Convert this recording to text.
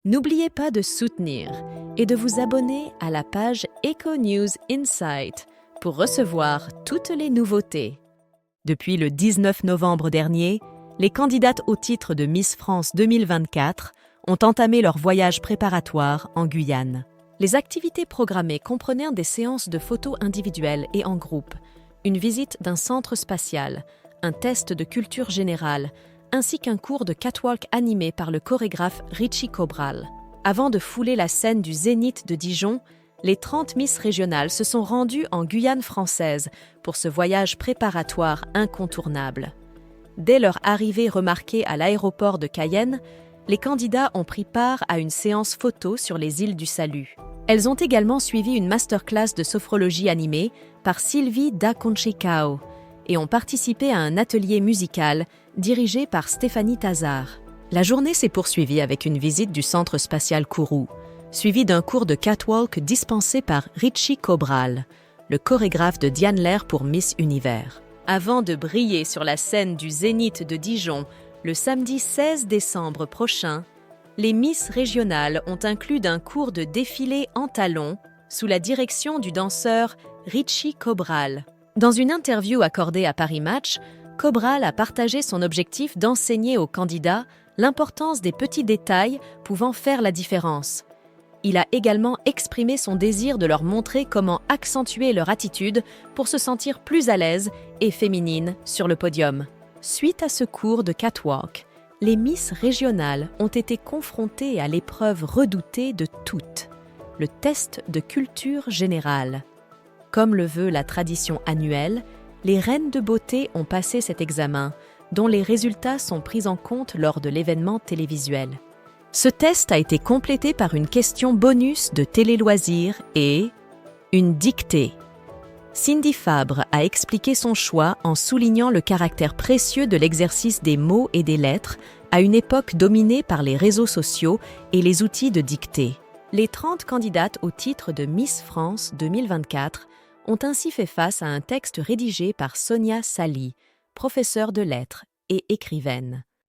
N'oubliez pas de soutenir et de vous abonner à la page Eco News Insight pour recevoir toutes les nouveautés. Depuis le 19 novembre dernier, les candidates au titre de Miss France 2024 ont entamé leur voyage préparatoire en Guyane. Les activités programmées comprenaient des séances de photos individuelles et en groupe, une visite d'un centre spatial, un test de culture générale, ainsi qu'un cours de catwalk animé par le chorégraphe Richie Cobral. Avant de fouler la scène du Zénith de Dijon, les 30 Miss régionales se sont rendues en Guyane française pour ce voyage préparatoire incontournable. Dès leur arrivée remarquée à l'aéroport de Cayenne, les candidats ont pris part à une séance photo sur les îles du Salut. Elles ont également suivi une masterclass de sophrologie animée par Sylvie Da Conchicao et ont participé à un atelier musical dirigé par Stéphanie Tazard. La journée s'est poursuivie avec une visite du centre spatial Kourou, suivie d'un cours de catwalk dispensé par Richie Cobral, le chorégraphe de Diane Lair pour Miss Univers. Avant de briller sur la scène du Zénith de Dijon le samedi 16 décembre prochain, les Miss régionales ont inclus d'un cours de défilé en talons sous la direction du danseur Richie Cobral. Dans une interview accordée à Paris Match, Cobral a partagé son objectif d'enseigner aux candidats l'importance des petits détails pouvant faire la différence. Il a également exprimé son désir de leur montrer comment accentuer leur attitude pour se sentir plus à l'aise et féminines sur le podium. Suite à ce cours de catwalk, les Miss régionales ont été confrontées à l'épreuve redoutée de toutes, le test de culture générale. Comme le veut la tradition annuelle, les reines de beauté ont passé cet examen, dont les résultats sont pris en compte lors de l'événement télévisuel. Ce test a été complété par une question bonus de télé-loisirs et une dictée. Cindy Fabre a expliqué son choix en soulignant le caractère précieux de l'exercice des mots et des lettres à une époque dominée par les réseaux sociaux et les outils de dictée. Les 30 candidates au titre de Miss France 2024 ont ainsi fait face à un texte rédigé par Sonia Sali, professeure de lettres et écrivaine.